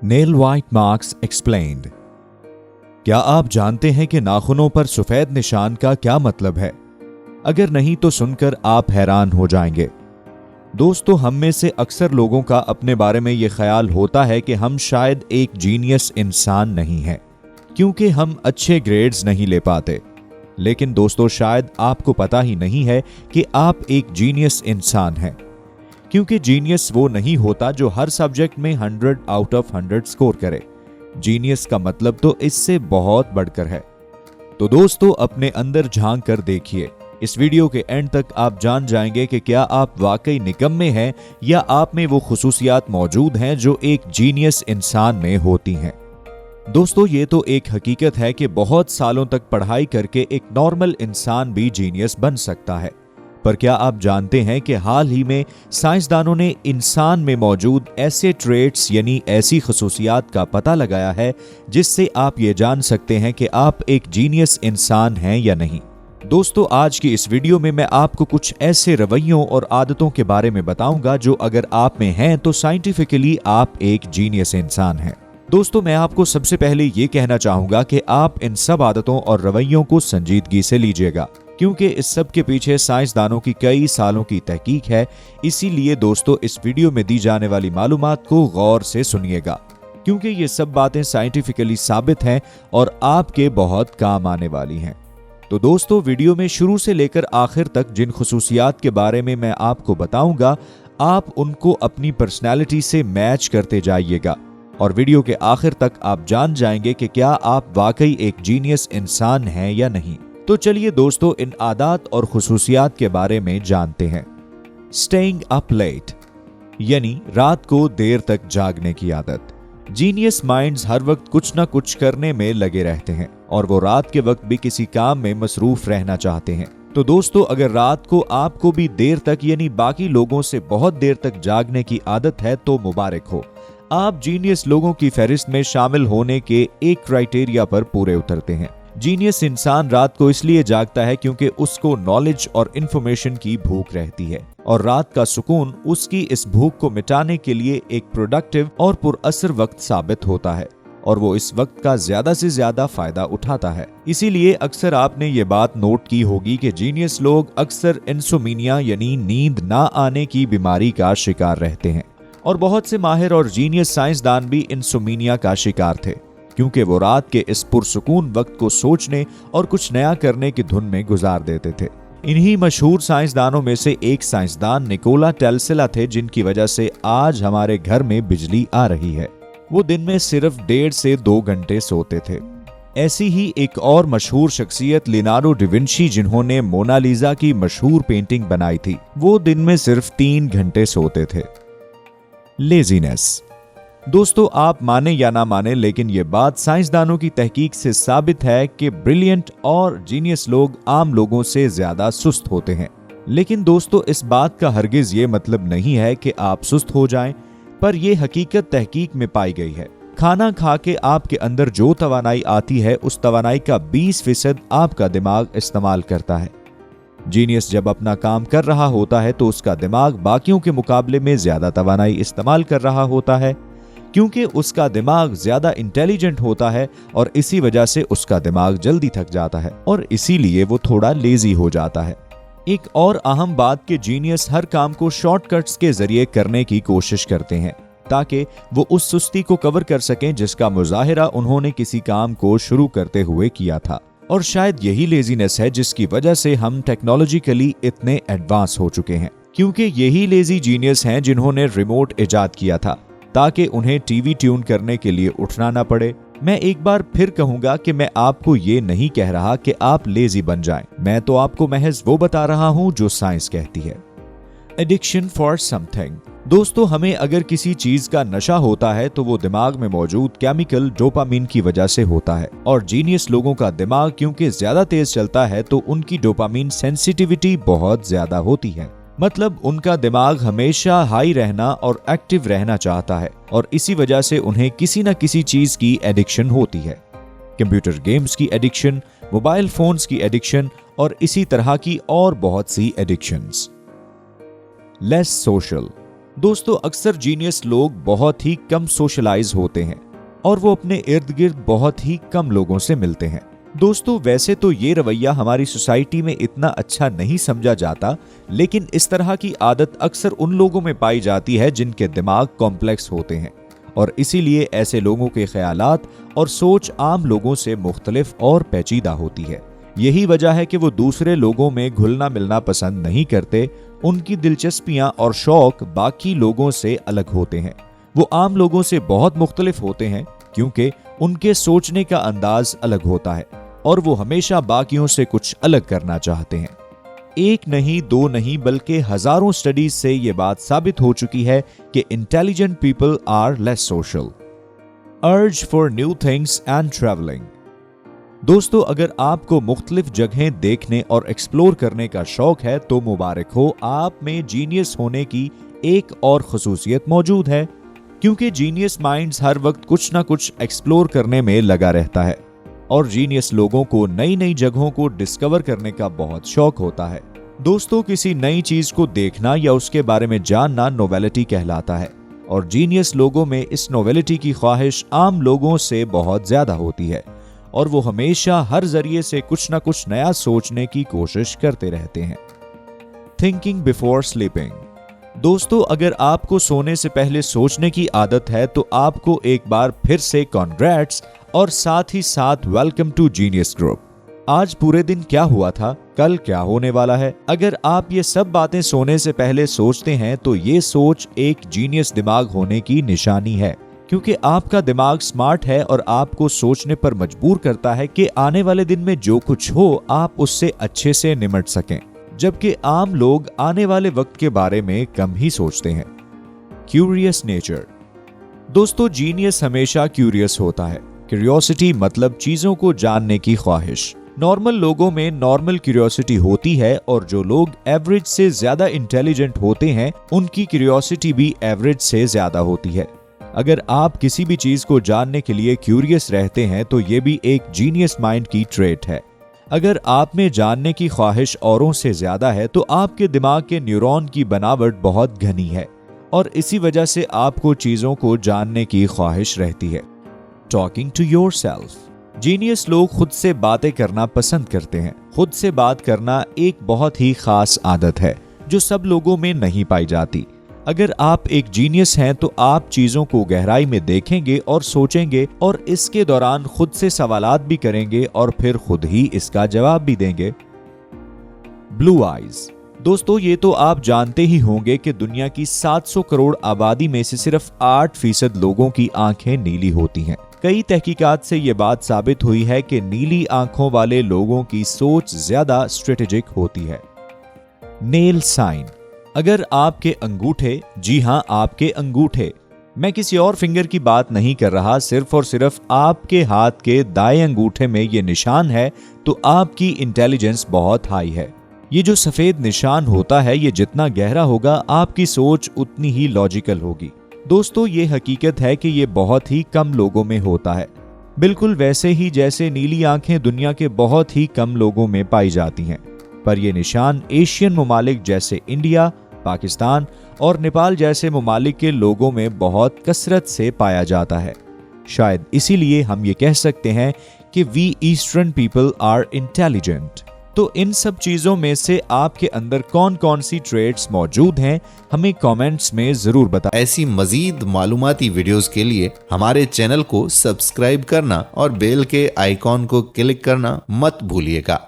Nail white marks explained. क्या आप जानते हैं कि नाखूनों पर सफेद निशान का क्या मतलब है? अगर नहीं तो सुनकर आप हैरान हो जाएंगे। दोस्तों, हम में से अक्सर लोगों का अपने बारे में यह ख्याल होता है कि हम शायद एक जीनियस इंसान नहीं हैं, क्योंकि हम अच्छे ग्रेड्स नहीं ले पाते। लेकिन दोस्तों, शायद आपको पता ही नहीं है कि आप एक जीनियस इंसान हैं, क्योंकि जीनियस वो नहीं होता जो हर सब्जेक्ट में 100 आउट ऑफ 100 स्कोर करे। जीनियस का मतलब तो इससे बहुत बढ़कर है। तो दोस्तों, अपने अंदर झांक कर देखिए। इस वीडियो के एंड तक आप जान जाएंगे कि क्या आप वाकई निकम्मे हैं या आप में वो खुसूसियात मौजूद हैं जो एक जीनियस इंसान में होती हैं। दोस्तों, ये तो एक हकीकत है कि बहुत सालों तक पढ़ाई करके एक नॉर्मल इंसान भी जीनियस बन सकता है। पर क्या आप जानते हैं कि हाल ही में साइंसदानों ने इंसान में मौजूद ऐसे ट्रेट्स यानी ऐसी खुसूसियात का पता लगाया है जिससे आप ये जान सकते हैं कि आप एक जीनियस इंसान हैं या नहीं। दोस्तों, आज की इस वीडियो में मैं आपको कुछ ऐसे रवैयों और आदतों के बारे में बताऊंगा जो अगर आप में हैं तो साइंटिफिकली आप एक जीनियस इंसान हैं। दोस्तों, मैं आपको सबसे पहले ये कहना चाहूंगा कि आप इन सब आदतों और रवैयों को संजीदगी से लीजिएगा, क्योंकि इस सब के पीछे साइंसदानों की कई सालों की तहकीक है। इसीलिए दोस्तों, इस वीडियो में दी जाने वाली मालूमात को गौर से सुनिएगा, क्योंकि ये सब बातें साइंटिफिकली साबित हैं और आपके बहुत काम आने वाली हैं। तो दोस्तों, वीडियो में शुरू से लेकर आखिर तक जिन खुसूसियात के बारे में मैं आपको बताऊंगा, आप उनको अपनी पर्सनैलिटी से मैच करते जाइएगा और वीडियो के आखिर तक आप जान जाएंगे कि क्या आप वाकई एक जीनियस इंसान हैं या नहीं। तो चलिए दोस्तों, इन आदात और खुसूसियात के बारे में जानते हैं। स्टेइंग अप लेट यानी रात को देर तक जागने की आदत। जीनियस माइंड्स हर वक्त कुछ ना कुछ करने में लगे रहते हैं और वो रात के वक्त भी किसी काम में मसरूफ रहना चाहते हैं। तो दोस्तों, अगर रात को आपको भी देर तक यानी बाकी लोगों से बहुत देर तक जागने की आदत है तो मुबारक हो, आप जीनियस लोगों की फहरिस्त में शामिल होने के एक क्राइटेरिया पर पूरे उतरते हैं। जीनियस इंसान रात को इसलिए जागता है क्योंकि उसको नॉलेज और इंफॉर्मेशन की भूख रहती है और रात का सुकून उसकी इस भूख को मिटाने के लिए एक प्रोडक्टिव और पुरअसर वक्त साबित होता है और वो इस वक्त का ज्यादा से ज्यादा फायदा उठाता है। इसीलिए अक्सर आपने ये बात नोट की होगी कि जीनियस लोग अक्सर इंसोमिनिया यानी नींद ना आने की बीमारी का शिकार रहते हैं और बहुत से माहिर और जीनियस साइंसदान भी इंसोमिनिया का शिकार थे, क्योंकि वो रात के इस पुरसुकून वक्त को सोचने और कुछ नया करने की धुन में गुजार देते थे। इन्हीं मशहूर साइंसदानों में से एक साइंसदान निकोला टेस्ला थे, जिनकी वजह से आज हमारे घर में बिजली आ रही है। वो दिन में सिर्फ 1.5 से 2 घंटे सोते थे। ऐसी ही एक और मशहूर शख्सियत लियोनार्डो डा विंची, जिन्होंने मोनालिसा की मशहूर पेंटिंग बनाई थी, वो दिन में सिर्फ 3 घंटे सोते थे। लेजीनेस। दोस्तों, आप माने या ना माने, लेकिन ये बात साइंसदानों की तहकीक से साबित है कि ब्रिलियंट और जीनियस लोग आम लोगों से ज्यादा सुस्त होते हैं। लेकिन दोस्तों, इस बात का हरगिज ये मतलब नहीं है कि आप सुस्त हो जाएं, पर यह हकीकत तहकीक में पाई गई है। खाना खा के आपके अंदर जो तवानाई आती है, उस तवानाई का 20% आपका दिमाग इस्तेमाल करता है। जीनियस जब अपना काम कर रहा होता है तो उसका दिमाग बाकियों के मुकाबले में ज्यादा तवानाई इस्तेमाल कर रहा होता है, क्योंकि उसका दिमाग ज्यादा इंटेलिजेंट होता है और इसी वजह से उसका दिमाग जल्दी थक जाता है और इसीलिए वो थोड़ा लेजी हो जाता है। एक और अहम बात कि जीनियस हर काम को शॉर्टकट्स के जरिए करने की कोशिश करते हैं ताकि वो उस सुस्ती को कवर कर सकें जिसका मुजाहिरा उन्होंने किसी काम को शुरू करते हुए किया था। और शायद यही लेजीनेस है जिसकी वजह से हम टेक्नोलॉजिकली इतने एडवांस हो चुके हैं, क्योंकि यही लेजी जीनियस हैं जिन्होंने रिमोट इजाद किया था ताकि उन्हें टीवी ट्यून करने के लिए उठना ना पड़े। मैं एक बार फिर कहूंगा कि मैं आपको ये नहीं कह रहा कि आप लेजी बन जाएं, मैं तो आपको महज वो बता रहा हूं जो साइंस कहती है। Addiction for something. दोस्तों, हमें अगर किसी चीज का नशा होता है तो वो दिमाग में मौजूद केमिकल डोपामिन की वजह से होता है और जीनियस लोगों का दिमाग क्योंकि ज्यादा तेज चलता है तो उनकी डोपामिन सेंसिटिविटी बहुत ज्यादा होती है। मतलब उनका दिमाग हमेशा हाई रहना और एक्टिव रहना चाहता है और इसी वजह से उन्हें किसी न किसी चीज की एडिक्शन होती है। कंप्यूटर गेम्स की एडिक्शन, मोबाइल फोन्स की एडिक्शन और इसी तरह की और बहुत सी एडिक्शंस। Less social. दोस्तों अक्सर जीनियस लोग बहुत ही कम सोशलाइज होते हैं और वो अपने इर्द गिर्द बहुत ही कम लोगों से मिलते हैं। दोस्तों वैसे तो ये रवैया हमारी सोसाइटी में इतना अच्छा नहीं समझा जाता, लेकिन इस तरह की आदत अक्सर उन लोगों में पाई जाती है जिनके दिमाग कॉम्प्लेक्स होते हैं और इसीलिए ऐसे लोगों के ख्यालात और सोच आम लोगों से मुख्तलिफ और पेचीदा होती है। यही वजह है कि वो दूसरे लोगों में घुलना मिलना पसंद नहीं करते। उनकी दिलचस्पियां और शौक बाकी लोगों से अलग होते हैं। वो आम लोगों से बहुत मुख्तलिफ होते हैं क्योंकि उनके सोचने का अंदाज अलग होता है और वो हमेशा बाकियों से कुछ अलग करना चाहते हैं। एक नहीं, दो नहीं, बल्कि हजारों स्टडीज से ये बात साबित हो चुकी है कि intelligent people are less social. Urge for new things and travelling. दोस्तों अगर आपको मुख्तलिफ जगहें देखने और एक्सप्लोर करने का शौक है तो मुबारक हो, आप में जीनियस होने की एक और खसूसियत मौजूद है, क्योंकि जीनियस माइंड्स हर वक्त कुछ ना कुछ एक्सप्लोर करने में लगा रहता है और जीनियस लोगों को नई नई जगहों को डिस्कवर करने का बहुत शौक होता है। दोस्तों किसी नई चीज को देखना या उसके बारे में जानना नोवेलिटी कहलाता है और जीनियस लोगों में इस नोवेलिटी की ख्वाहिश आम लोगों से बहुत ज्यादा होती है और वो हमेशा हर जरिए से कुछ ना कुछ नया सोचने की कोशिश करते रहते हैं। Thinking before sleeping. दोस्तों अगर आपको सोने से पहले सोचने की आदत है तो आपको एक बार फिर से कॉन्ग्रेट्स और साथ ही साथ वेलकम टू जीनियस ग्रुप। आज पूरे दिन क्या हुआ था, कल क्या होने वाला है, अगर आप ये सब बातें सोने से पहले सोचते हैं तो ये सोच एक जीनियस दिमाग होने की निशानी है, क्योंकि आपका दिमाग स्मार्ट है और आपको सोचने पर मजबूर करता है कि आने वाले दिन में जो कुछ हो आप उससे अच्छे से निपट सकें, जबकि आम लोग आने वाले वक्त के बारे में कम ही सोचते हैं। Curious nature. दोस्तों जीनियस हमेशा क्यूरियस होता है। क्यूरियोसिटी मतलब चीजों को जानने की ख्वाहिश। नॉर्मल लोगों में नॉर्मल क्यूरियोसिटी होती है और जो लोग एवरेज से ज्यादा इंटेलिजेंट होते हैं उनकी क्यूरियोसिटी भी एवरेज से ज्यादा होती है। अगर आप किसी भी चीज को जानने के लिए क्यूरियस रहते हैं तो ये भी एक जीनियस माइंड की ट्रेट है। अगर आप में जानने की ख्वाहिश औरों से ज्यादा है तो आपके दिमाग के न्यूरॉन की बनावट बहुत घनी है और इसी वजह से आपको चीजों को जानने की ख्वाहिश रहती है। Talking to yourself. जीनियस लोग खुद से बातें करना पसंद करते हैं। खुद से बात करना एक बहुत ही खास आदत है जो सब लोगों में नहीं पाई जाती। अगर आप एक जीनियस हैं तो आप चीजों को गहराई में देखेंगे और सोचेंगे और इसके दौरान खुद से सवालात भी करेंगे और फिर खुद ही इसका जवाब भी देंगे। Blue eyes. दोस्तों ये तो आप जानते ही होंगे कि दुनिया की 700 करोड़ आबादी में से सिर्फ 8% लोगों की आंखें नीली होती हैं। कई तहकीकात से ये बात साबित हुई है कि नीली आंखों वाले लोगों की सोच ज्यादा स्ट्रेटेजिक होती है। Nail sign. अगर आपके अंगूठे, जी हां आपके अंगूठे, मैं किसी और फिंगर की बात नहीं कर रहा, सिर्फ और सिर्फ आपके हाथ के दाएं अंगूठे में ये निशान है तो आपकी इंटेलिजेंस बहुत हाई है। ये जो सफेद निशान होता है ये जितना गहरा होगा आपकी सोच उतनी ही लॉजिकल होगी। दोस्तों ये हकीकत है कि ये बहुत ही कम लोगों में होता है, बिल्कुल वैसे ही जैसे नीली आंखें दुनिया के बहुत ही कम लोगों में पाई जाती हैं। पर यह निशान एशियन ममालिक जैसे इंडिया, पाकिस्तान और नेपाल जैसे ममालिक के लोगों में बहुत कसरत से पाया जाता है। शायद इसीलिए हम ये कह सकते हैं कि we eastern people are intelligent. तो इन सब चीजों में से आपके अंदर कौन कौन सी ट्रेड्स मौजूद हैं हमें कमेंट्स में जरूर बताएं। ऐसी मजीद मालूमाती वीडियोस के लिए हमारे चैनल को सब्सक्राइब करना और बेल के आइकॉन को क्लिक करना मत भूलिएगा।